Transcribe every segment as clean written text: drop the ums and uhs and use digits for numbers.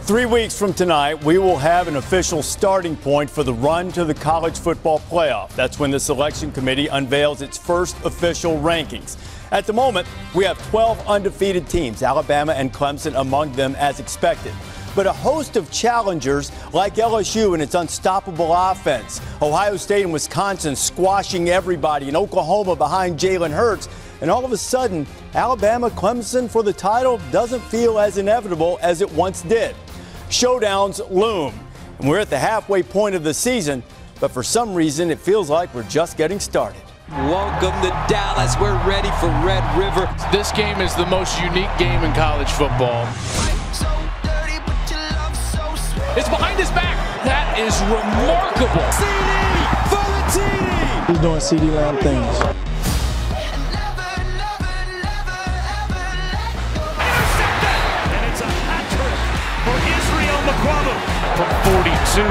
3 weeks from tonight, we will have an official starting point for the run to the college football playoff. That's when the selection committee unveils its first official rankings. At the moment, we have 12 undefeated teams, Alabama and Clemson among them as expected. But a host of challengers like LSU and its unstoppable offense, Ohio State and Wisconsin squashing everybody, and Oklahoma behind Jalen Hurts. And all of a sudden, Alabama, Clemson for the title doesn't feel as inevitable as it once did. Showdowns loom, and we're at the halfway point of the season, but for some reason it feels like we're just getting started. Welcome to Dallas. We're ready for Red River. This game is the most unique game in college football. It's behind his back. That is remarkable. CD for the TD. He's doing CD Lamb things. From 42.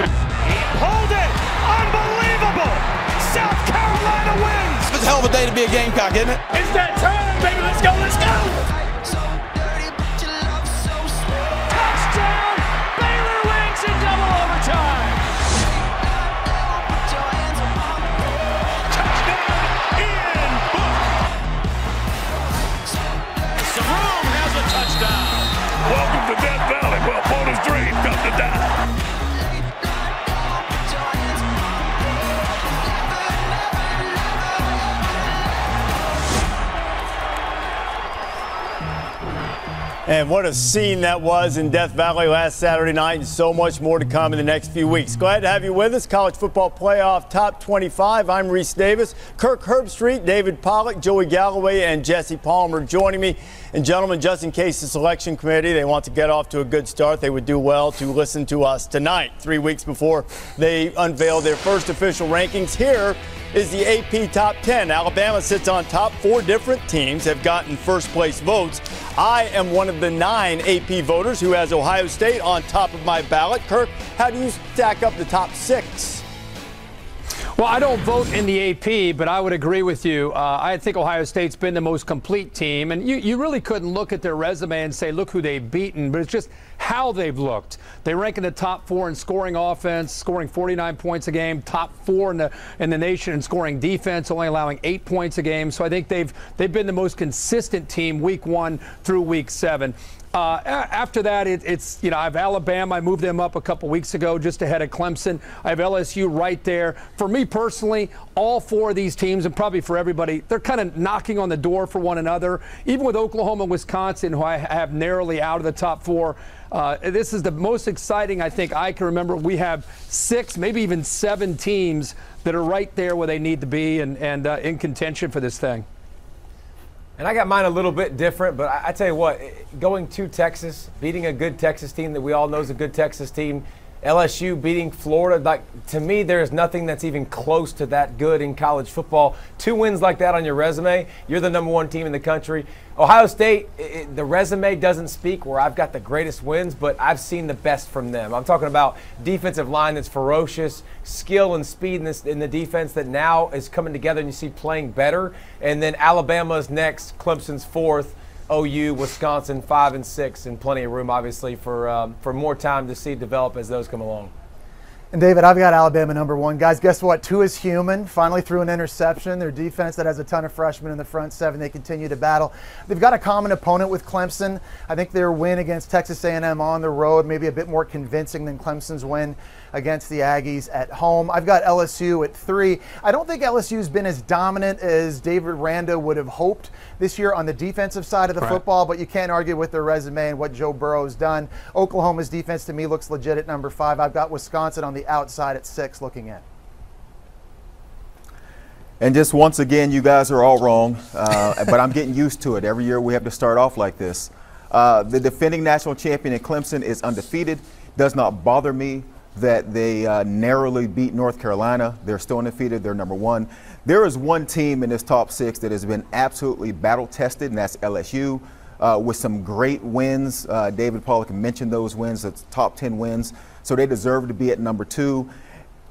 Hold it! Unbelievable! South Carolina wins! It's a hell of a day to be a Gamecock, isn't it? It's that time, baby! Let's go! Let's go! Touchdown! Baylor wins in double overtime! Touchdown! Ian Book! Sarum has a touchdown! Welcome to Death Valley, where opponents' dream come to die. And what a scene that was in Death Valley last Saturday night, and so much more to come in the next few weeks. Glad to have you with us. College Football Playoff Top 25. I'm Reese Davis. Kirk Herbstreit, David Pollack, Joey Galloway, and Jesse Palmer joining me. And gentlemen, just in case the selection committee, they want to get off to a good start, they would do well to listen to us tonight, 3 weeks before they unveil their first official rankings. Here is the AP Top 10. Alabama sits on top. 4 different teams have gotten first place votes. I am one of the 9 AP voters who has Ohio State on top of my ballot. Kirk, how do you stack up the top 6? Well, I don't vote in the AP, but I would agree with you. I think Ohio State's been the most complete team, and you really couldn't look at their resume and say, look who they've beaten, but it's just how they've looked. They rank in the top 4 in scoring offense, scoring 49 points a game, top 4 in the nation in scoring defense, only allowing 8 points a game. So I think they've been the most consistent team week 1 through week 7. After that, it's I have Alabama. I moved them up a couple weeks ago just ahead of Clemson. I have LSU right there. For me personally, all 4 of these teams, and probably for everybody, they're kind of knocking on the door for one another. Even with Oklahoma and Wisconsin, who I have narrowly out of the top 4, this is the most exciting I think I can remember. We have 6, maybe even 7 teams that are right there where they need to be and in contention for this thing. And I got mine a little bit different, but I tell you what, going to Texas, beating a good Texas team that we all know is a good Texas team, LSU beating Florida, to me, there's nothing that's even close to that good in college football. 2 wins like that on your resume, you're the number 1 team in the country. Ohio State, the resume doesn't speak where I've got the greatest wins, but I've seen the best from them. I'm talking about defensive line that's ferocious, skill and speed in the defense that now is coming together and you see playing better. And then Alabama's next, Clemson's 4th, OU, Wisconsin 5 and 6, and plenty of room, obviously, for more time to see develop as those come along. And David, I've got Alabama number 1. Guys, guess what? 2 is human. Finally threw an interception. Their defense that has a ton of freshmen in the front 7, they continue to battle. They've got a common opponent with Clemson. I think their win against Texas A&M on the road maybe a bit more convincing than Clemson's win against the Aggies at home. I've got LSU at 3. I don't think LSU's been as dominant as David Randa would have hoped this year on the defensive side of the football, but you can't argue with their resume and what Joe Burrow's done. Oklahoma's defense to me looks legit at number 5. I've got Wisconsin on the outside at 6 looking in. And just once again, you guys are all wrong, but I'm getting used to it. Every year we have to start off like this. The defending national champion in Clemson is undefeated. Does not bother me that they narrowly beat North Carolina. They're still undefeated. They're number 1. There is one team in this top 6 that has been absolutely battle-tested, and that's LSU, with some great wins. David Pollack mentioned those wins. It's top 10 wins, so they deserve to be at number 2.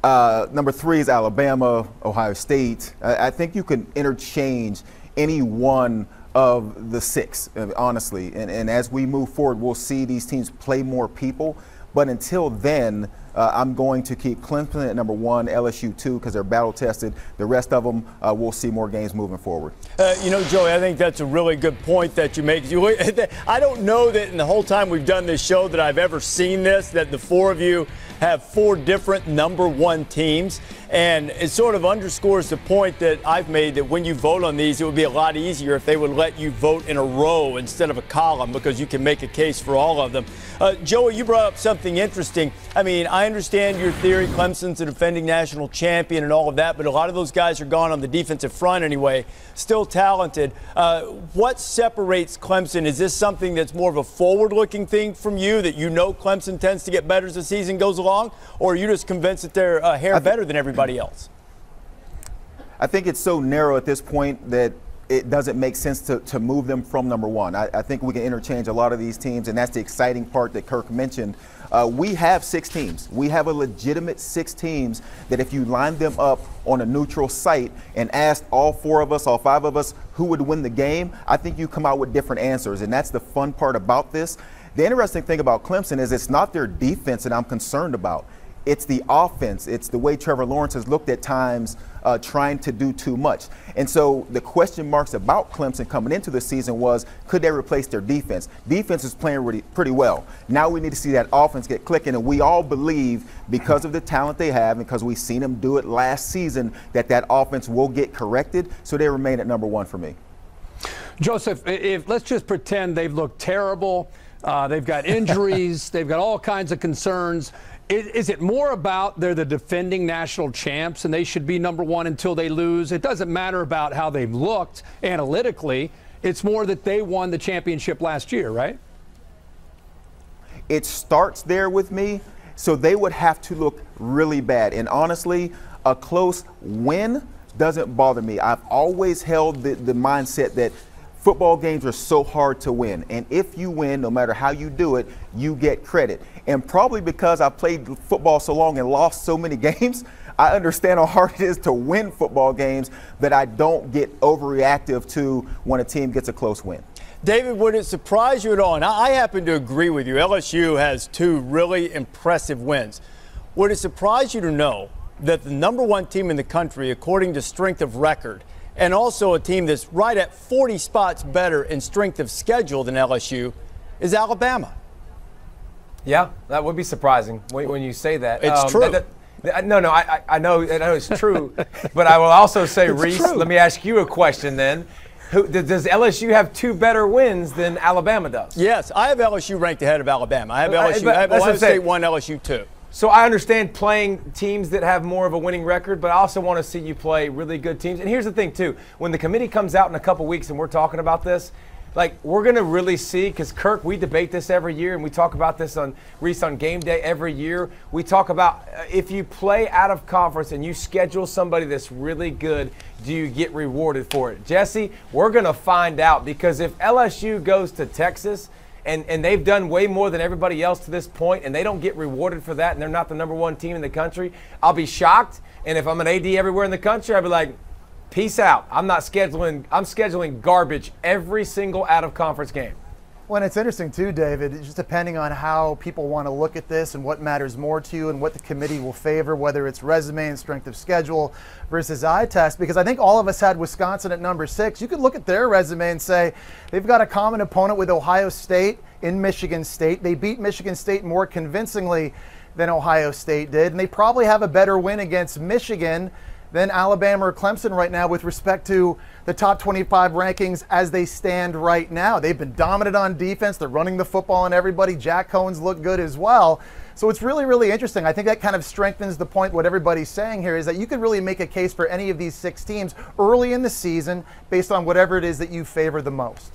Number 3 is Alabama, Ohio State. I think you can interchange any one of the 6, honestly. And as we move forward, we'll see these teams play more people. But until then, I'm going to keep Clemson at number 1, LSU 2, because they're battle tested. The rest of them, we'll see more games moving forward. Joey, I think that's a really good point that you make. I don't know that in the whole time we've done this show that I've ever seen this, that the 4 of you have 4 different number 1 teams. And it sort of underscores the point that I've made that when you vote on these, it would be a lot easier if they would let you vote in a row instead of a column, because you can make a case for all of them. Joey, you brought up something interesting. I mean, I understand your theory. Clemson's a defending national champion and all of that, but a lot of those guys are gone on the defensive front anyway, still talented. What separates Clemson? Is this something that's more of a forward-looking thing from you, that you know Clemson tends to get better as the season goes along, or are you just convinced that they're a hair better than everybody else? I think it's so narrow at this point that it doesn't make sense to move them from number 1. I think we can interchange a lot of these teams, and that's the exciting part that Kirk mentioned. We have 6 teams. We have a legitimate 6 teams that if you line them up on a neutral site and asked all 4 of us, all 5 of us, who would win the game, I think you come out with different answers, and that's the fun part about this. The interesting thing about Clemson is it's not their defense that I'm concerned about. It's the offense. It's the way Trevor Lawrence has looked at times trying to do too much. And so the question marks about Clemson coming into the season was, could they replace their defense? Defense is playing really, pretty well. Now we need to see that offense get clicking, and we all believe, because of the talent they have and because we've seen them do it last season, that offense will get corrected, so they remain at number 1 for me. Joseph, if let's just pretend they've looked terrible, they've got injuries, they've got all kinds of concerns. Is it more about they're the defending national champs and they should be number 1 until they lose? It doesn't matter about how they've looked analytically. It's more that they won the championship last year, right? It starts there with me, so they would have to look really bad. And honestly, a close win doesn't bother me. I've always held the mindset that football games are so hard to win. And if you win, no matter how you do it, you get credit. And probably because I played football so long and lost so many games, I understand how hard it is to win football games, that I don't get overreactive to when a team gets a close win. David, would it surprise you at all? And I happen to agree with you. LSU has 2 really impressive wins. Would it surprise you to know that the number 1 team in the country, according to strength of record, and also a team that's right at 40 spots better in strength of schedule than LSU, is Alabama? Yeah, that would be surprising when you say that. It's true. I know it's true, but I will also say, Reese, let me ask you a question then. Does LSU have 2 better wins than Alabama does? Yes, I have LSU ranked ahead of Alabama. I have LSU. I have Ohio State 1, LSU 2. So I understand playing teams that have more of a winning record, but I also want to see you play really good teams. And here's the thing, too. When the committee comes out in a couple weeks and we're talking about this, we're going to really see, because Kirk, we debate this every year, and we talk about this on Reese on game day every year. We talk about if you play out of conference and you schedule somebody that's really good, do you get rewarded for it? Jesse, we're going to find out, because if LSU goes to Texas and they've done way more than everybody else to this point, and they don't get rewarded for that, and they're not the number 1 team in the country, I'll be shocked. And if I'm an AD everywhere in the country, I'll be like, peace out. I'm scheduling garbage every single out-of-conference game. Well, and it's interesting, too, David, just depending on how people want to look at this and what matters more to you and what the committee will favor, whether it's resume and strength of schedule versus eye test, because I think all of us had Wisconsin at number 6. You could look at their resume and say they've got a common opponent with Ohio State in Michigan State. They beat Michigan State more convincingly than Ohio State did, and they probably have a better win against Michigan than Alabama or Clemson right now with respect to the top 25 rankings as they stand right now. They've been dominant on defense. They're running the football on everybody. Jack Cohen's looked good as well. So it's really, really interesting. I think that kind of strengthens the point what everybody's saying here is that you could really make a case for any of these 6 teams early in the season based on whatever it is that you favor the most.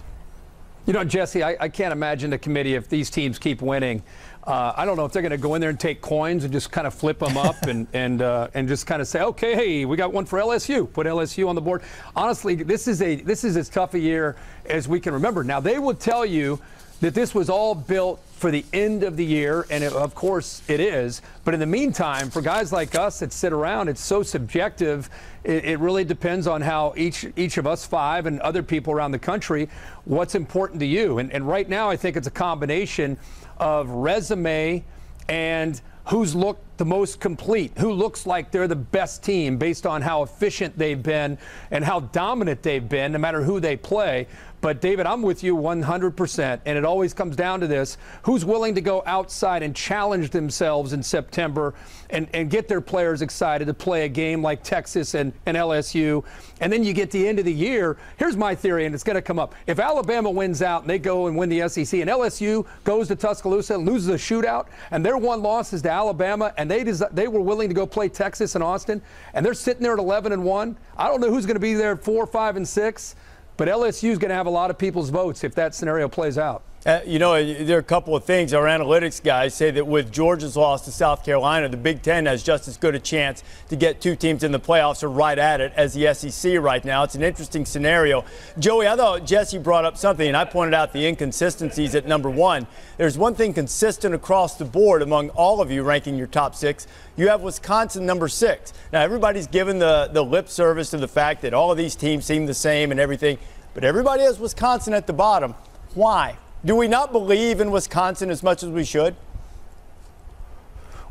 You know, Jesse, I can't imagine the committee, if these teams keep winning, I don't know if they're going to go in there and take coins and just kind of flip them up and just kind of say, okay, hey, we got one for LSU. Put LSU on the board. Honestly, this is as tough a year as we can remember. Now, they will tell you that this was all built for the end of the year, and of course it is. But in the meantime, for guys like us that sit around, it's so subjective. It really depends on how each of us five and other people around the country, what's important to you. And right now, I think it's a combination of resume and who's looked the most complete, who looks like they're the best team based on how efficient they've been and how dominant they've been, no matter who they play. But, David, I'm with you 100%, and it always comes down to this. Who's willing to go outside and challenge themselves in September and get their players excited to play a game like Texas and LSU? And then you get to the end of the year. Here's my theory, and it's going to come up. If Alabama wins out and they go and win the SEC, and LSU goes to Tuscaloosa and loses a shootout, and their one loss is to Alabama, and they were willing to go play Texas and Austin, and they're sitting there at 11-1, I don't know who's going to be there at 4, 5, and 6. But LSU is going to have a lot of people's votes if that scenario plays out. There are a couple of things. Our analytics guys say that with Georgia's loss to South Carolina, the Big Ten has just as good a chance to get two teams in the playoffs or right at it as the SEC right now. It's an interesting scenario. Joey, I thought Jesse brought up something, and I pointed out the inconsistencies at number one. There's one thing consistent across the board among all of you ranking your top 6. You have Wisconsin number 6. Now, everybody's given the lip service to the fact that all of these teams seem the same and everything, but everybody has Wisconsin at the bottom. Why? Do we not believe in Wisconsin as much as we should?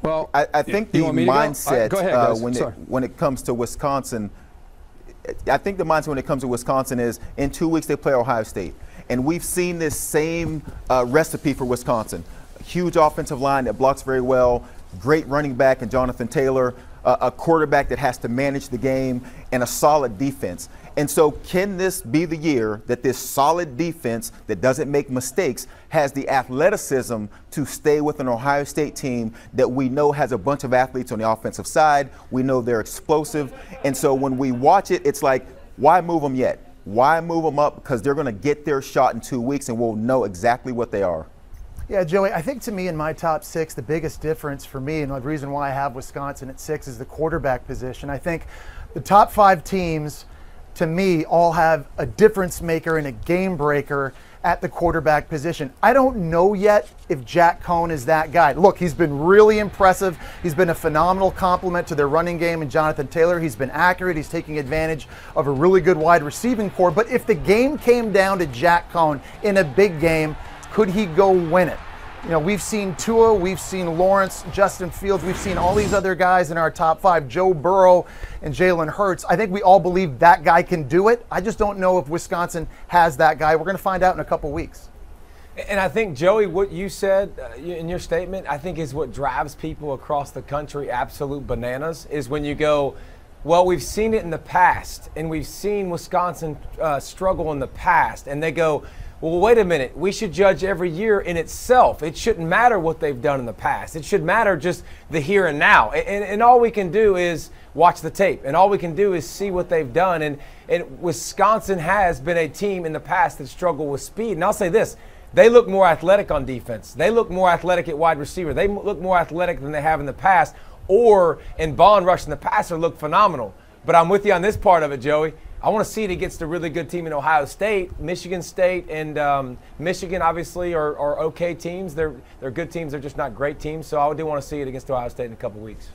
Well, I think the mindset go ahead, when it comes to Wisconsin, I think the mindset when it comes to Wisconsin is in 2 weeks they play Ohio State. And we've seen this same recipe for Wisconsin. A huge offensive line that blocks very well, great running back in Jonathan Taylor, a quarterback that has to manage the game, and a solid defense. And so can this be the year that this solid defense that doesn't make mistakes has the athleticism to stay with an Ohio State team that we know has a bunch of athletes on the offensive side? We know they're explosive. And so when we watch it, it's like, why move them yet? Why move them up? Because they're going to get their shot in 2 weeks and we'll know exactly what they are. Yeah, Joey, I think to me in my top 6, the biggest difference for me and the reason why I have Wisconsin at 6 is the quarterback position. I think the top 5 teams, to me, all have a difference maker and a game breaker at the quarterback position. I don't know yet if Jack Cohn is that guy. Look, he's been really impressive. He's been a phenomenal complement to their running game and Jonathan Taylor. He's been accurate. He's taking advantage of a really good wide receiving core. But if the game came down to Jack Cohn in a big game, could he go win it? You know, we've seen Tua, we've seen Lawrence, Justin Fields, we've seen all these other guys in our top 5, Joe Burrow and Jalen Hurts. I think we all believe that guy can do it. I just don't know if Wisconsin has that guy. We're going to find out in a couple weeks. And I think, Joey, what you said in your statement, I think is what drives people across the country absolute bananas, is when you go, well, we've seen it in the past, and we've seen Wisconsin struggle in the past, and they go, well, wait a minute. We should judge every year in itself. It shouldn't matter what they've done in the past. It should matter just the here and now. And all we can do is watch the tape. And all we can do is see what they've done. And Wisconsin has been a team in the past that struggled with speed. And I'll say this. They look more athletic on defense. They look more athletic at wide receiver. They look more athletic than they have in the past. Or in bond rush in the passer look phenomenal. But I'm with you on this part of it, Joey. I want to see it against a really good team in Ohio State. Michigan State and Michigan obviously are okay teams. They're good teams. They're just not great teams. So I do want to see it against Ohio State in a couple weeks.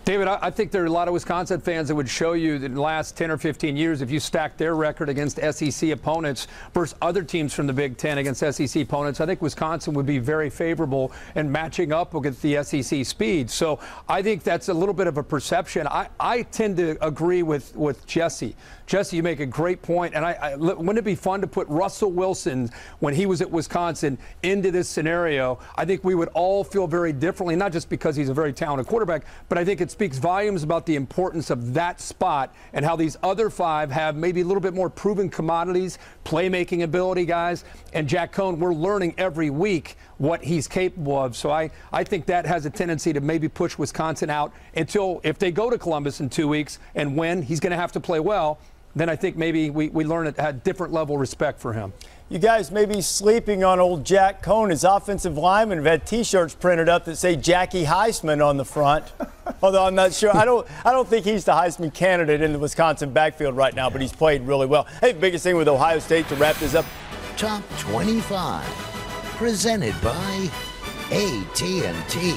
David, I think there are a lot of Wisconsin fans that would show you that in the last 10 or 15 years, if you stack their record against SEC opponents versus other teams from the Big Ten against SEC opponents, I think Wisconsin would be very favorable in matching up against the SEC speed. So I think that's a little bit of a perception. I tend to agree with Jesse. Jesse, you make a great point, and wouldn't it be fun to put Russell Wilson, when he was at Wisconsin, into this scenario? I think we would all feel very differently, not just because he's a very talented quarterback, but I think it speaks volumes about the importance of that spot and how these other 5 have maybe a little bit more proven commodities, playmaking ability guys, and Jack Cohn, we're learning every week what he's capable of. So I think that has a tendency to maybe push Wisconsin out until, if they go to Columbus in 2 weeks and win, he's going to have to play well. Then I think maybe we learn at a different level of respect for him. You guys may be sleeping on old Jack Cohn. His offensive linemen have had T-shirts printed up that say Jackie Heisman on the front. Although I'm not sure. I don't think he's the Heisman candidate in the Wisconsin backfield right now, but he's played really well. Hey, biggest thing with Ohio State to wrap this up. Top 25. Presented by AT&T.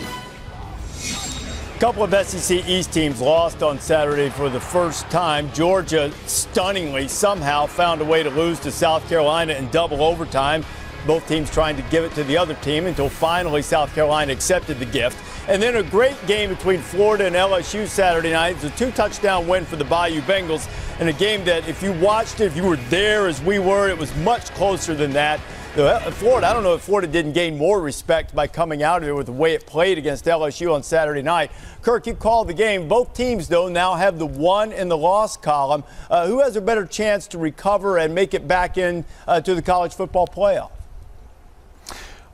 A couple of SEC East teams lost on Saturday for the first time. Georgia stunningly somehow found a way to lose to South Carolina in double overtime. Both teams trying to give it to the other team until finally South Carolina accepted the gift. And then a great game between Florida and LSU Saturday night. It's a 2-touchdown win for the Bayou Bengals, and a game that if you watched it, if you were there as we were, it was much closer than that. Florida, I don't know if Florida didn't gain more respect by coming out of it with the way it played against LSU on Saturday night. Kirk, you called the game. Both teams, though, now have the won and the loss column. Who has a better chance to recover and make it back in to the college football playoff?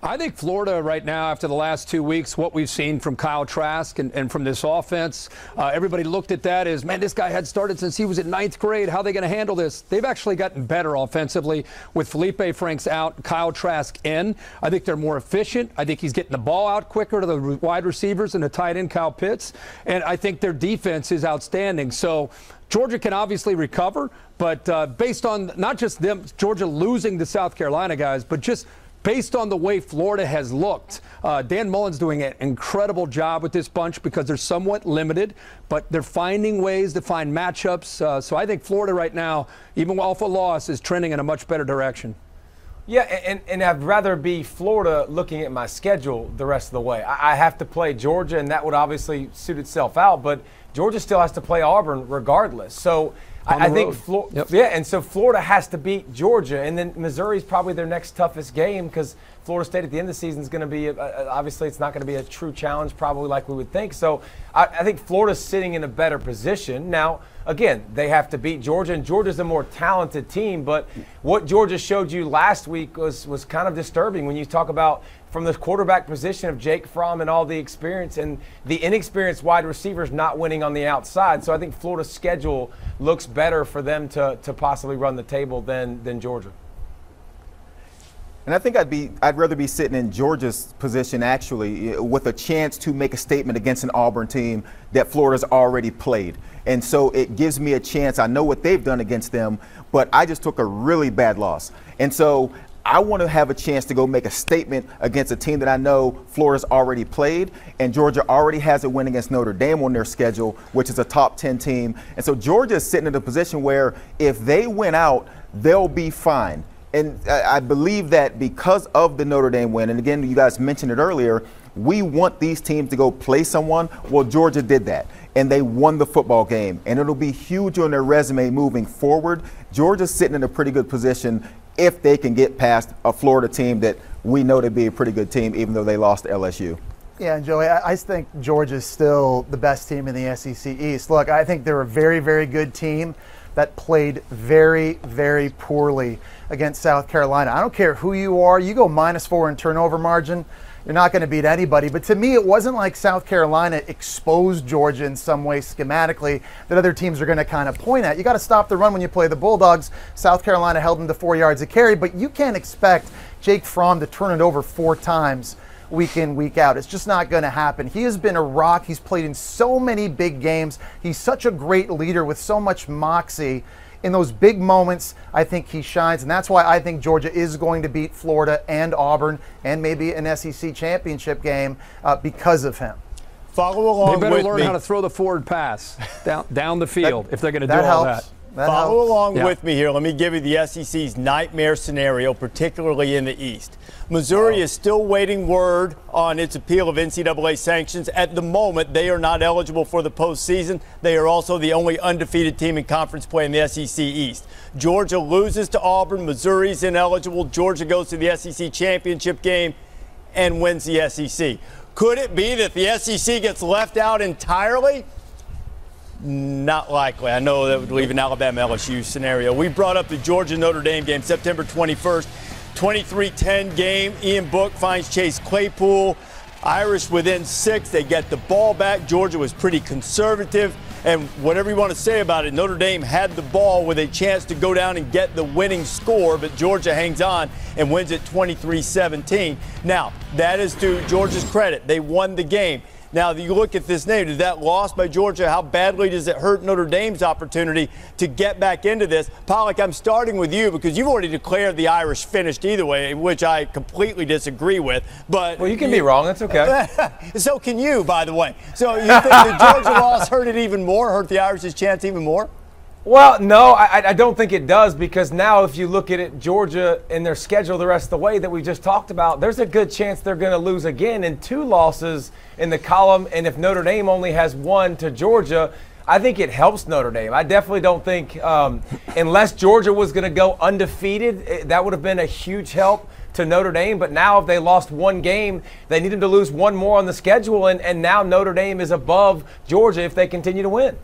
I think Florida right now, after the last 2 weeks, what we've seen from Kyle Trask and from this offense, everybody looked at that as, man, this guy had started since he was in 9th grade. How are they going to handle this? They've actually gotten better offensively with Felipe Franks out, Kyle Trask in. I think they're more efficient. I think he's getting the ball out quicker to the wide receivers and the tight end, Kyle Pitts. And I think their defense is outstanding. So Georgia can obviously recover, but based on not just them, Georgia losing to South Carolina guys, but just based on the way Florida has looked, Dan Mullen's doing an incredible job with this bunch because they're somewhat limited, but they're finding ways to find matchups. So I think Florida right now, even off a loss, is trending in a much better direction. Yeah, and I'd rather be Florida looking at my schedule the rest of the way. I have to play Georgia, and that would obviously suit itself out, but Georgia still has to play Auburn regardless. So I think and so Florida has to beat Georgia, and then Missouri's probably their next toughest game because Florida State at the end of the season is going to be obviously it's not going to be a true challenge probably like we would think. So I think Florida's sitting in a better position now. Again, they have to beat Georgia, and Georgia's a more talented team. But what Georgia showed you last week was kind of disturbing when you talk about from the quarterback position of Jake Fromm and all the experience and the inexperienced wide receivers not winning on the outside. So I think Florida's schedule looks better for them to possibly run the table than Georgia. And I think I'd rather be sitting in Georgia's position actually with a chance to make a statement against an Auburn team that Florida's already played. And so it gives me a chance. I know what they've done against them, but I just took a really bad loss. And so I want to have a chance to go make a statement against a team that I know Florida's already played, and Georgia already has a win against Notre Dame on their schedule, which is a top 10 team. And so Georgia is sitting in a position where if they win out, they'll be fine. And I believe that because of the Notre Dame win, and again, you guys mentioned it earlier, we want these teams to go play someone. Well, Georgia did that, and they won the football game, and it'll be huge on their resume moving forward. Georgia's sitting in a pretty good position if they can get past a Florida team that we know to be a pretty good team, even though they lost to LSU. Yeah, and Joey, I think Georgia's still the best team in the SEC East. Look, I think they're a very, very good team that played very, very poorly against South Carolina. I don't care who you are. You go -4 in turnover margin, you're not going to beat anybody. But to me, it wasn't like South Carolina exposed Georgia in some way schematically that other teams are going to kind of point at. You got to stop the run when you play the Bulldogs. South Carolina held them to 4 yards a carry, but you can't expect Jake Fromm to turn it over 4 times week in, week out. It's just not going to happen. He has been a rock. He's played in so many big games. He's such a great leader with so much moxie. In those big moments, I think he shines, and that's why I think Georgia is going to beat Florida and Auburn and maybe an SEC championship game because of him. Follow along with me. They better learn how to throw the forward pass down the field if they're going to do all that. Follow along with me here. Let me give you the SEC's nightmare scenario, particularly in the East. Missouri is still waiting word on its appeal of NCAA sanctions. At the moment, they are not eligible for the postseason. They are also the only undefeated team in conference play in the SEC East. Georgia loses to Auburn. Missouri's ineligible. Georgia goes to the SEC championship game and wins the SEC. Could it be that the SEC gets left out entirely? Not likely. I know that would leave an Alabama-LSU scenario. We brought up the Georgia-Notre Dame game, September 21st, 23-10 game. Ian Book finds Chase Claypool. Irish within 6. They get the ball back. Georgia was pretty conservative. And whatever you want to say about it, Notre Dame had the ball with a chance to go down and get the winning score, but Georgia hangs on and wins it 23-17. Now, that is to Georgia's credit. They won the game. Now, you look at this name, did that loss by Georgia, how badly does it hurt Notre Dame's opportunity to get back into this? Pollock, I'm starting with you because you've already declared the Irish finished either way, which I completely disagree with. But well, you can be wrong. That's okay. So can you, by the way. So you think the Georgia loss hurt it even more, hurt the Irish's chance even more? Well, no, I don't think it does, because now if you look at it, Georgia and their schedule the rest of the way that we just talked about, there's a good chance they're going to lose again, and 2 losses in the column. And if Notre Dame only has 1 to Georgia, I think it helps Notre Dame. I definitely don't think, unless Georgia was going to go undefeated, that would have been a huge help to Notre Dame. But now if they lost 1 game, they needed to lose 1 more on the schedule, and now Notre Dame is above Georgia if they continue to win.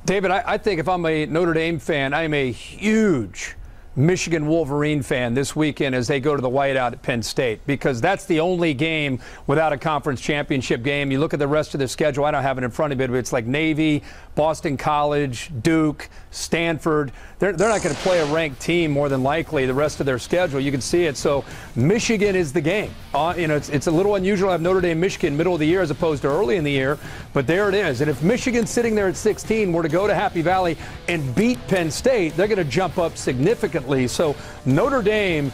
David, I think if I'm a Notre Dame fan, I'm a huge Michigan Wolverine fan this weekend as they go to the whiteout at Penn State, because that's the only game without a conference championship game. You look at the rest of the schedule, I don't have it in front of me, but it's like Navy, Boston College, Duke, Stanford. They're not going to play a ranked team more than likely the rest of their schedule. You can see it. So Michigan is the game. It's a little unusual to have Notre Dame, Michigan middle of the year as opposed to early in the year, but there it is. And if Michigan's sitting there at 16 were to go to Happy Valley and beat Penn State, they're going to jump up significantly. So Notre Dame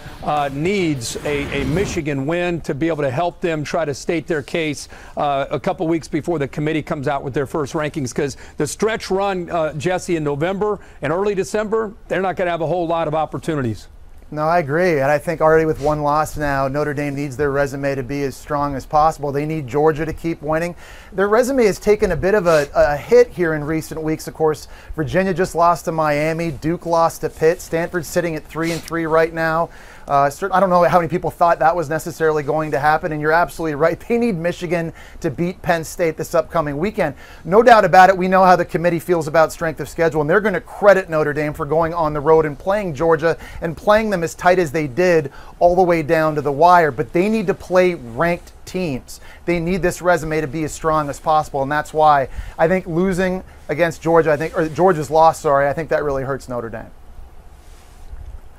needs a Michigan win to be able to help them try to state their case a couple weeks before the committee comes out with their first rankings, because the stretch run, Jesse, in November and early December, they're not going to have a whole lot of opportunities. No, I agree. And I think already with 1 loss now, Notre Dame needs their resume to be as strong as possible. They need Georgia to keep winning. Their resume has taken a bit of a hit here in recent weeks. Of course, Virginia just lost to Miami. Duke lost to Pitt. Stanford's sitting at 3-3 right now. I don't know how many people thought that was necessarily going to happen, and you're absolutely right. They need Michigan to beat Penn State this upcoming weekend. No doubt about it, we know how the committee feels about strength of schedule, and they're going to credit Notre Dame for going on the road and playing Georgia and playing them as tight as they did all the way down to the wire. But they need to play ranked teams. They need this resume to be as strong as possible, and that's why I think losing against Georgia, or Georgia's loss, I think that really hurts Notre Dame.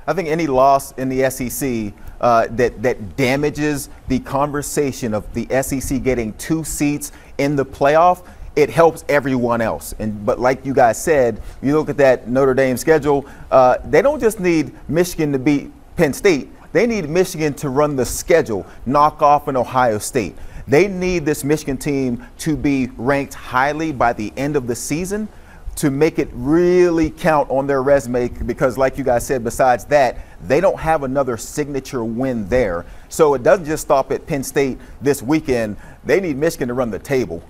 I think any loss in the SEC that damages the conversation of the SEC getting 2 seats in the playoff, it helps everyone else. But like you guys said, you look at that Notre Dame schedule, they don't just need Michigan to beat Penn State. They need Michigan to run the schedule, knock off an Ohio State. They need this Michigan team to be ranked highly by the end of the season to make it really count on their resume, because like you guys said, besides that, they don't have another signature win there. So it doesn't just stop at Penn State this weekend. They need Michigan to run the table.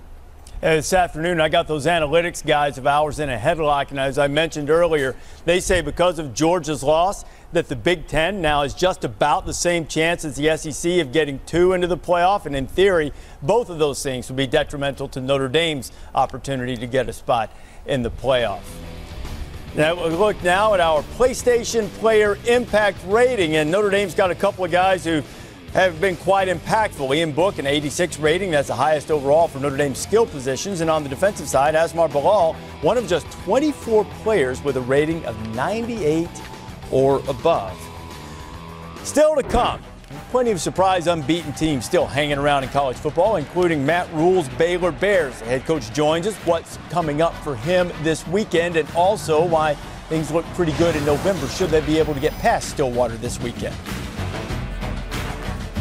This afternoon, I got those analytics guys of ours in a headlock, and as I mentioned earlier, they say because of Georgia's loss that the Big Ten now is just about the same chance as the SEC of getting 2 into the playoff, and in theory, both of those things would be detrimental to Notre Dame's opportunity to get a spot in the playoff. Now we look now at our PlayStation Player Impact Rating, and Notre Dame's got a couple of guys who have been quite impactful. Ian Book, an 86 rating. That's the highest overall for Notre Dame's skill positions. And on the defensive side, Asmar Bilal, one of just 24 players with a rating of 98 or above. Still to come, plenty of surprise unbeaten teams still hanging around in college football, including Matt Rhule's Baylor Bears. The head coach joins us, what's coming up for him this weekend, and also why things look pretty good in November should they be able to get past Stillwater this weekend.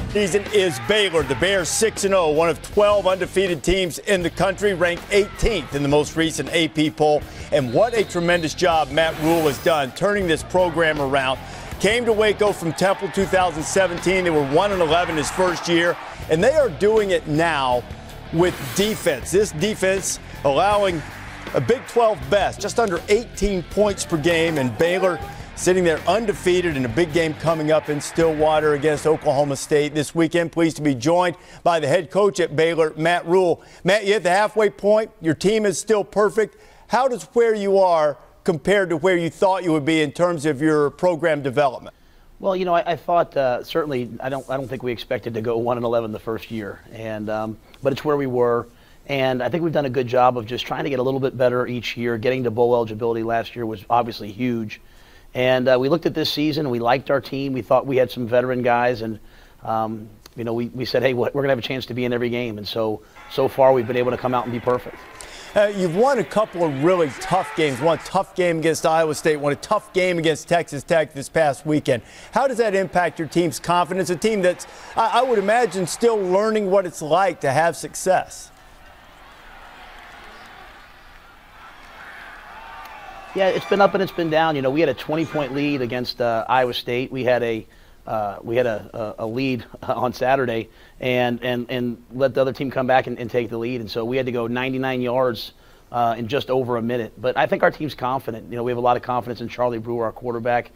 Season is Baylor. The Bears 6-0, one of 12 undefeated teams in the country, ranked 18th in the most recent AP poll. And what a tremendous job Matt Rhule has done turning this program around. Came to Waco from Temple 2017. They were 1-11 his first year, and they are doing it now with defense. This defense allowing a Big 12 best, just under 18 points per game, and Baylor sitting there undefeated in a big game coming up in Stillwater against Oklahoma State this weekend. Pleased to be joined by the head coach at Baylor, Matt Rhule. Matt, you hit the halfway point. Your team is still perfect. How does where you are compared to where you thought you would be in terms of your program development? Well, you know, I thought certainly I don't think we expected to go 1-11 the first year, and but it's where we were. And I think we've done a good job of just trying to get a little bit better each year. Getting to bowl eligibility last year was obviously huge. And we looked at this season, we liked our team. We thought we had some veteran guys, and we said, hey, we're going to have a chance to be in every game. And so far we've been able to come out and be perfect. You've won a couple of really tough games. Won a tough game against Iowa State, won a tough game against Texas Tech this past weekend. How does that impact your team's confidence? A team that's, I would imagine, still learning what it's like to have success. Yeah, it's been up and it's been down. We had a 20-point lead against Iowa State. We had a lead on Saturday and let the other team come back and take the lead. And so we had to go 99 yards in just over a minute. But I think our team's confident. We have a lot of confidence in Charlie Brewer, our quarterback.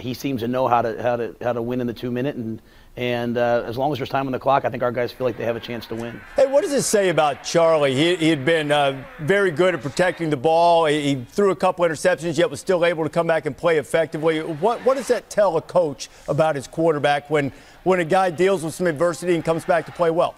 He seems to know how to win in the 2-minute, and as long as there's time on the clock, I think our guys feel like they have a chance to win. Hey, what does it say about Charlie? He had been very good at protecting the ball. He threw a couple interceptions, yet was still able to come back and play effectively. What does that tell a coach about his quarterback when a guy deals with some adversity and comes back to play well?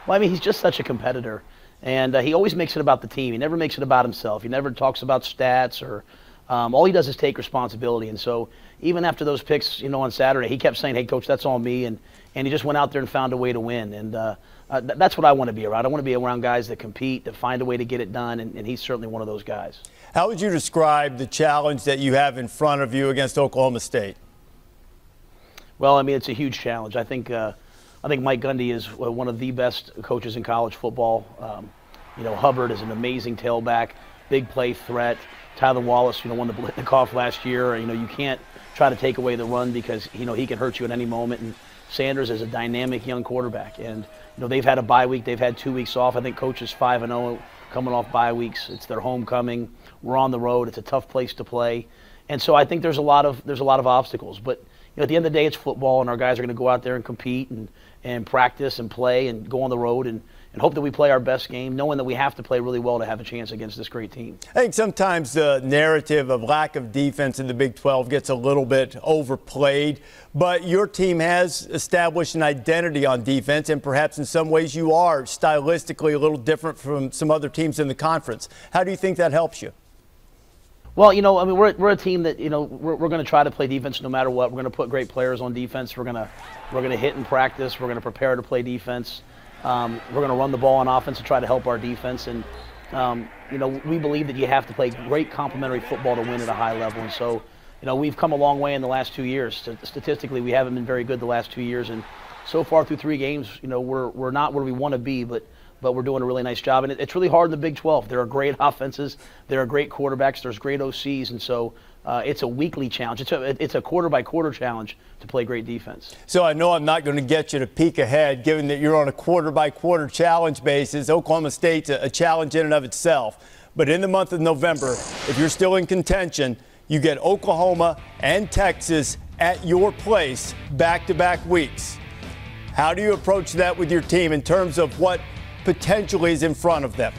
Well, I mean, he's just such a competitor, and he always makes it about the team. He never makes it about himself. He never talks about stats or all he does is take responsibility. And so even after those picks, on Saturday, he kept saying, hey, Coach, that's all me. And he just went out there and found a way to win. And that's what I want to be around. I want to be around guys that compete, that find a way to get it done. And he's certainly one of those guys. How would you describe the challenge that you have in front of you against Oklahoma State? Well, I mean, it's a huge challenge. I think Mike Gundy is one of the best coaches in college football. Hubbard is an amazing tailback, big play threat. Tyler Wallace, won the Blitnikoff last year. You can't try to take away the run because, he can hurt you at any moment. And Sanders is a dynamic young quarterback. And, they've had a bye week. They've had 2 weeks off. I think Coach is 5-0 coming off bye weeks. It's their homecoming. We're on the road. It's a tough place to play. And so I think there's a lot of obstacles. But, at the end of the day, it's football, and our guys are going to go out there and compete and practice and play and go on the road and hope that we play our best game, knowing that we have to play really well to have a chance against this great team. I think sometimes the narrative of lack of defense in the Big 12 gets a little bit overplayed, but your team has established an identity on defense, and perhaps in some ways you are stylistically a little different from some other teams in the conference. How do you think that helps you? Well, we're a team that, we're going to try to play defense no matter what. We're going to put great players on defense. We're going to hit in practice. We're going to prepare to play defense. We're going to run the ball on offense to try to help our defense. And, we believe that you have to play great complementary football to win at a high level. And so, we've come a long way in the last 2 years. Statistically, we haven't been very good the last 2 years. And so far through 3 games, we're not where we want to be, but we're doing a really nice job. And it's really hard in the Big 12. There are great offenses. There are great quarterbacks. There's great OCs. And so it's a weekly challenge. It's a quarter-by-quarter challenge to play great defense. So I know I'm not going to get you to peek ahead, given that you're on a quarter-by-quarter challenge basis. Oklahoma State's a challenge in and of itself. But in the month of November, if you're still in contention, you get Oklahoma and Texas at your place back-to-back weeks. How do you approach that with your team in terms of what potentially is in front of them?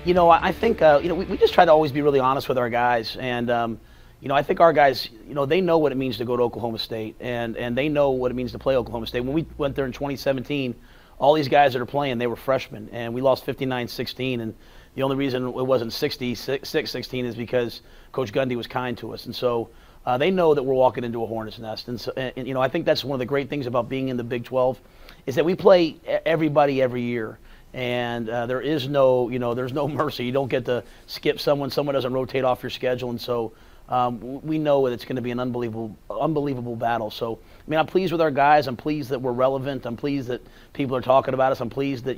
I think, we just try to always be really honest with our guys. And, I think our guys, they know what it means to go to Oklahoma State. And they know what it means to play Oklahoma State. When we went there in 2017, all these guys that are playing, they were freshmen. And we lost 59-16. And the only reason it wasn't 66-16 is because Coach Gundy was kind to us. And so they know that we're walking into a hornet's nest. And, so, I think that's one of the great things about being in the Big 12 is that we play everybody every year. And there is no, there's no mercy. You don't get to skip someone. Someone doesn't rotate off your schedule. And so we know that it's going to be an unbelievable battle. So, I'm pleased with our guys. I'm pleased that we're relevant. I'm pleased that people are talking about us. I'm pleased that,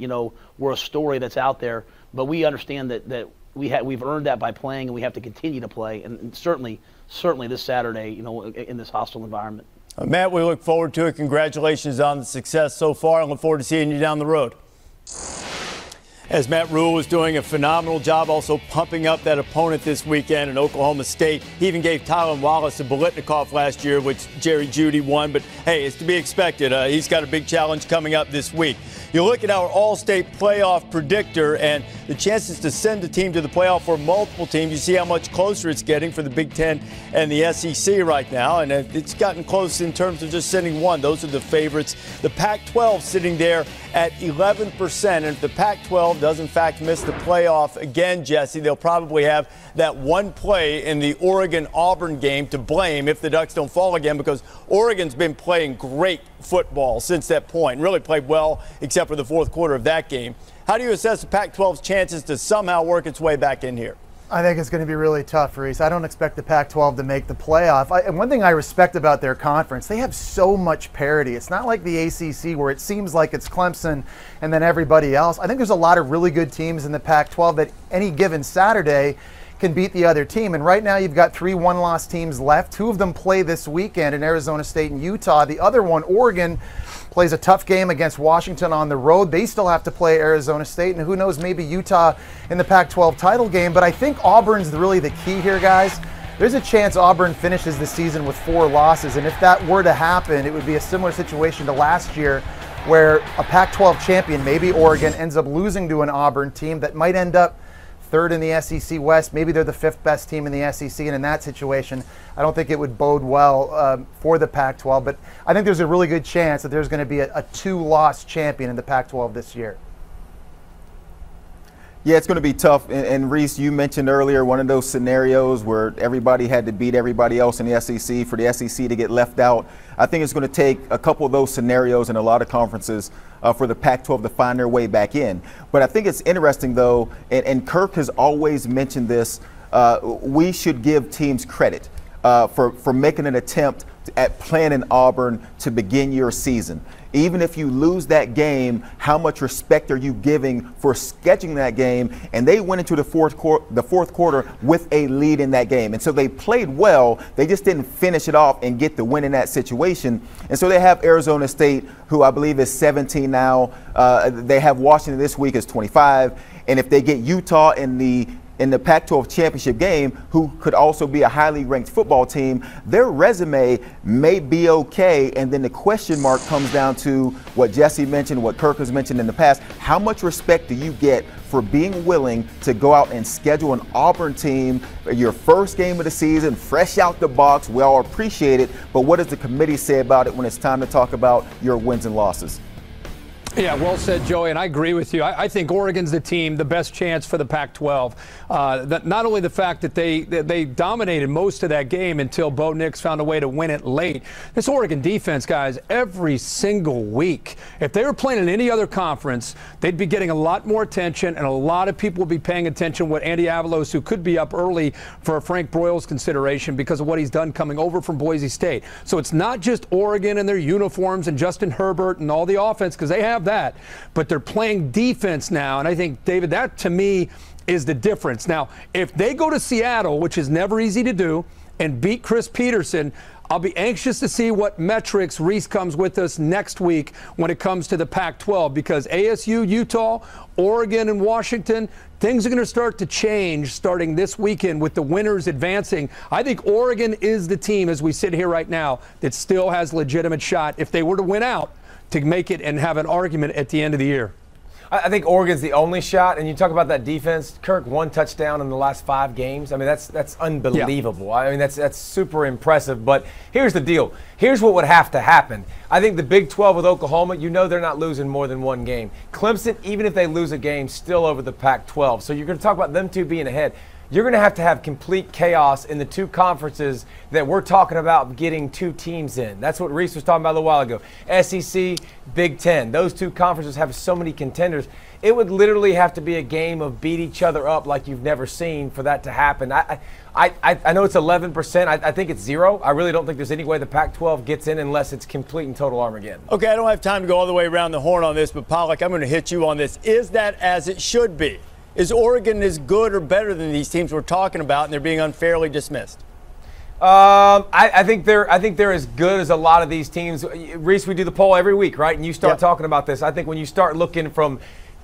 we're a story that's out there. But we understand that we've earned that by playing, and we have to continue to play. And certainly this Saturday, in this hostile environment. Matt, we look forward to it. Congratulations on the success so far. I look forward to seeing you down the road. As Matt Rule was doing a phenomenal job also pumping up that opponent this weekend in Oklahoma State. He even gave Tyler Wallace a Blitnikoff last year, which Jerry Jeudy won. But, hey, it's to be expected. He's got a big challenge coming up this week. You look at our All-State playoff predictor and the chances to send a team to the playoff for multiple teams. You see how much closer it's getting for the Big Ten and the SEC right now. And it's gotten close in terms of just sending one. Those are the favorites. The Pac-12 sitting there at 11%. And if the Pac-12 Pac-12 does in fact miss the playoff again, Jesse, they'll probably have that one play in the Oregon-Auburn game to blame if the Ducks don't fall again, because Oregon's been playing great football since that point, really played well except for the fourth quarter of that game. How do you assess the Pac-12's chances to somehow work its way back in here? I think it's going to be really tough, Reese. I don't expect the Pac-12 to make the playoff. And one thing I respect about their conference, they have so much parity. It's not like the ACC where it seems like it's Clemson and then everybody else. I think there's a lot of really good teams in the Pac-12 that any given Saturday can beat the other team. And right now you've got 3 one-loss teams left. 2 of them play this weekend in Arizona State and Utah. The other one, Oregon, plays a tough game against Washington on the road. They still have to play Arizona State, and who knows, maybe Utah in the Pac-12 title game. But I think Auburn's really the key here, guys. There's a chance Auburn finishes the season with 4 losses, and if that were to happen, it would be a similar situation to last year where a Pac-12 champion, maybe Oregon, ends up losing to an Auburn team that might end up 3rd in the SEC West. Maybe they're the 5th best team in the SEC, and in that situation, I don't think it would bode well for the Pac-12. But I think there's a really good chance that there's going to be a 2-loss champion in the Pac-12 this year. Yeah, it's going to be tough. And Reese, you mentioned earlier one of those scenarios where everybody had to beat everybody else in the SEC for the SEC to get left out. I think it's going to take a couple of those scenarios in a lot of conferences for the Pac-12 to find their way back in. But I think it's interesting, though, and Kirk has always mentioned this, we should give teams credit for making an attempt at playing in Auburn to begin your season. Even if you lose that game, how much respect are you giving for scheduling that game? And they went into the fourth quarter with a lead in that game. And so they played well. They just didn't finish it off and get the win in that situation. And so they have Arizona State, who I believe is 17 now. They have Washington this week as 25. And if they get Utah in the Pac-12 championship game, who could also be a highly ranked football team, their resume may be okay. And then the question mark comes down to what Jesse mentioned, what Kirk has mentioned in the past. How much respect do you get for being willing to go out and schedule an Auburn team, your first game of the season, fresh out the box? We all appreciate it, but what does the committee say about it when it's time to talk about your wins and losses? Yeah, well said, Joey, and I agree with you. I think Oregon's the team, the best chance for the Pac-12. Not only the fact that they dominated most of that game until Bo Nix found a way to win it late. This Oregon defense, guys, every single week, if they were playing in any other conference, they'd be getting a lot more attention, and a lot of people would be paying attention what Andy Avalos, who could be up early for Frank Broyles consideration because of what he's done coming over from Boise State. So it's not just Oregon and their uniforms and Justin Herbert and all the offense, because they have that, but they're playing defense now. And I think, David, that to me is the difference. Now, if they go to Seattle, which is never easy to do, and beat Chris Peterson, I'll be anxious to see what metrics Reese comes with us next week when it comes to the Pac-12, because ASU, Utah, Oregon, and Washington, things are going to start to change starting this weekend with the winners advancing. I think Oregon is the team, as we sit here right now, that still has a legitimate shot, if they were to win out, to make it and have an argument at the end of the year. I think Oregon's the only shot, and you talk about that defense. Kirk, 1 touchdown in the last 5 games. I mean, that's unbelievable. Yeah. I mean, that's super impressive. But here's the deal. Here's what would have to happen. I think the Big 12 with Oklahoma, you know they're not losing more than 1 game. Clemson, even if they lose a game, still over the Pac-12. So you're going to talk about them 2 being ahead. You're going to have complete chaos in the 2 conferences that we're talking about getting 2 teams in. That's what Reese was talking about a little while ago. SEC, Big 10. Those 2 conferences have so many contenders. It would literally have to be a game of beat each other up like you've never seen for that to happen. I know it's 11%. I think it's 0. I really don't think there's any way the Pac-12 gets in unless it's complete and total Armageddon. Okay, I don't have time to go all the way around the horn on this, but Pollack, I'm going to hit you on this. Is that as it should be? Is Oregon as good or better than these teams we're talking about, and they're being unfairly dismissed? I think they're as good as a lot of these teams. Reese, we do the poll every week, right? And you start talking about this. I think when you start looking from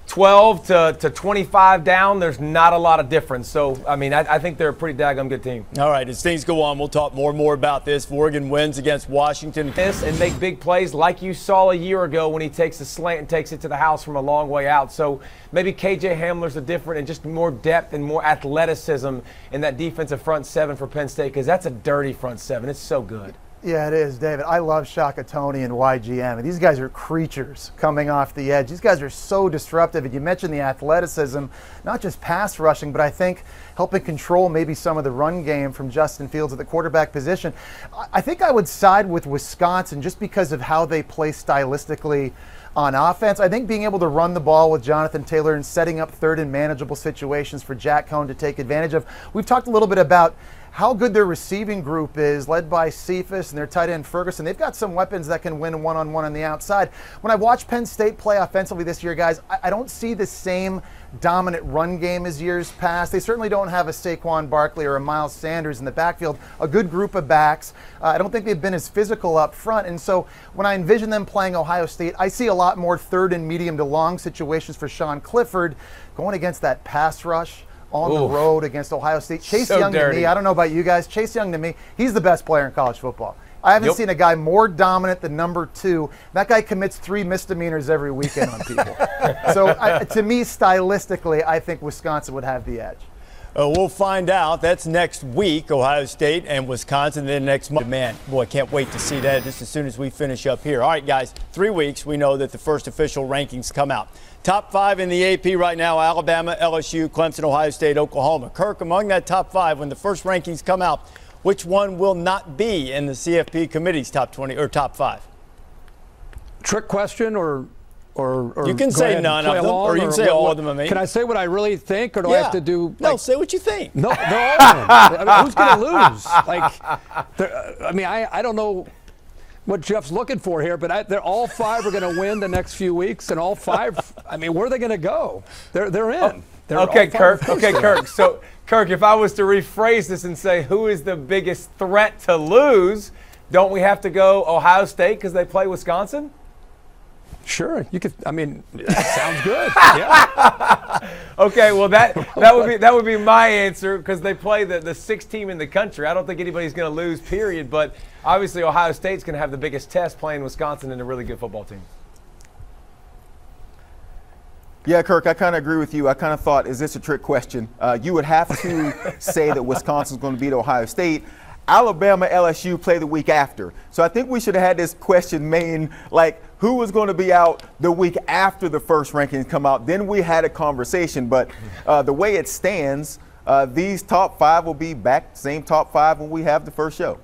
12 to 25 down, there's not a lot of difference. So, I mean, I think they're a pretty daggum good team. All right, as things go on, we'll talk more and more about this. If Oregon wins against Washington. And make big plays like you saw a year ago when he takes the slant and takes it to the house from a long way out. So maybe KJ Hamler's a different and just more depth and more athleticism in that defensive front 7 for Penn State, because that's a dirty front 7. It's so good. Yeah, it is, David. I love Shaka Toney and YGM. And these guys are creatures coming off the edge. These guys are so disruptive. And you mentioned the athleticism, not just pass rushing, but I think helping control maybe some of the run game from Justin Fields at the quarterback position. I think I would side with Wisconsin just because of how they play stylistically on offense. I think being able to run the ball with Jonathan Taylor and setting up third and manageable situations for Jack Cohn to take advantage of. We've talked a little bit about how good their receiving group is, led by Cephas and their tight end Ferguson. They've got some weapons that can win one-on-one on the outside. When I watch Penn State play offensively this year, guys, I don't see the same dominant run game as years past. They certainly don't have a Saquon Barkley or a Miles Sanders in the backfield, a good group of backs. I don't think they've been as physical up front. And so when I envision them playing Ohio State, I see a lot more third and medium to long situations for Sean Clifford going against that pass rush on the road against Ohio State. Chase Young to me, I don't know about you guys, Chase Young to me, he's the best player in college football. I haven't seen a guy more dominant than number 2. That guy commits 3 misdemeanors every weekend on people. So to me, stylistically, I think Wisconsin would have the edge. We'll find out. That's next week, Ohio State and Wisconsin. Then next month. Man, boy, can't wait to see that just as soon as we finish up here. All right, guys, 3 weeks. We know that the first official rankings come out. Top 5 in the AP right now: Alabama, LSU, Clemson, Ohio State, Oklahoma. Kirk, among that top 5, when the first rankings come out, which one will not be in the CFP committee's top 20 or top 5? Trick question, or you can say none of them, or you can say all of them. I mean, can I say what I really think, or do I have to do? No, say what you think. No, they're all of them. I mean, who's going to lose? I don't know what Jeff's looking for here, but they're all 5 are going to win the next few weeks, and all 5. I mean, where are they going to go? They're in. Okay, Kirk. Okay, Kirk. So, Kirk, if I was to rephrase this and say who is the biggest threat to lose, don't we have to go Ohio State because they play Wisconsin? Sure, you could. I mean, sounds good. Yeah. Okay, well that would be my answer because they play the 6th team in the country. I don't think anybody's going to lose, period. But obviously, Ohio State's going to have the biggest test playing Wisconsin and a really good football team. Yeah, Kirk, I kind of agree with you. I kind of thought, is this a trick question? You would have to say that Wisconsin's going to beat Ohio State. Alabama, LSU play the week after. So I think we should have had this question like, who was going to be out the week after the first rankings come out? Then we had a conversation. But the way it stands, these top 5 will be back, same top 5 when we have the first show.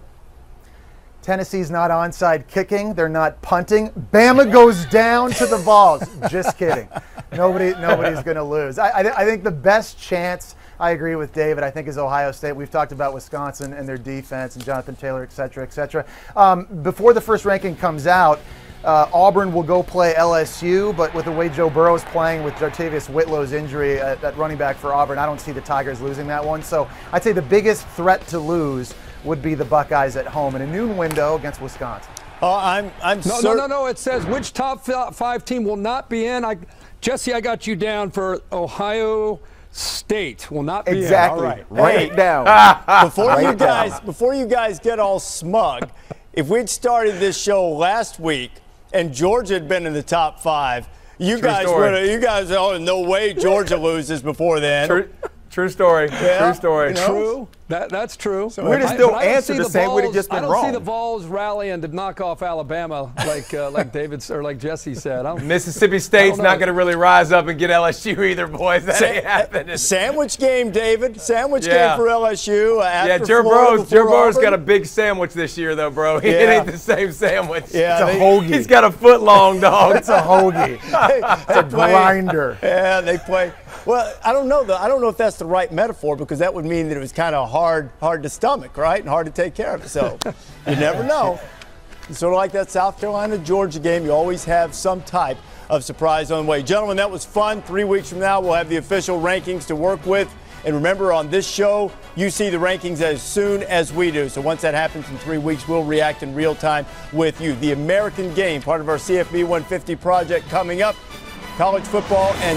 Tennessee's not onside kicking. They're not punting. Bama goes down to the Vols. Just kidding. Nobody's going to lose. I think the best chance, I agree with David, I think is Ohio State. We've talked about Wisconsin and their defense and Jonathan Taylor, et cetera, et cetera. Before the first ranking comes out, Auburn will go play LSU, but with the way Joe Burrow is playing with Jartavius Whitlow's injury at running back for Auburn, I don't see the Tigers losing that one. So I'd say the biggest threat to lose would be the Buckeyes at home in a noon window against Wisconsin. No. It says which top 5 team will not be in. Jesse, I got you down for Ohio State will not be exactly. in. All right. Write it down. Before you guys get all smug, if we'd started this show last week and Georgia had been in the top 5, you guys, oh, no way Georgia loses before then. True story. Yeah, true story. True. That's true. So we'd have still answered the same. We'd have just been wrong. I don't see the Vols rallying to knock off Alabama like David or like Jesse said. Mississippi State's not going to really rise up and get LSU either, boys. That ain't happening. Sandwich game, David. Sandwich game for LSU. Joe Burrow's got a big sandwich this year, though, bro. It ain't the same sandwich. Yeah, it's a hoagie. He's got a foot long, dog. It's a hoagie. It's a grinder. Yeah, they play. Well, I don't know if that's the right metaphor because that would mean that it was kind of hard to stomach, right, and hard to take care of. So you never know. Sort of like that South Carolina-Georgia game, you always have some type of surprise on the way. Gentlemen, that was fun. 3 weeks from now, we'll have the official rankings to work with. And remember, on this show, you see the rankings as soon as we do. So once that happens in 3 weeks, we'll react in real time with you. The American Game, part of our CFP 150 project coming up. College football and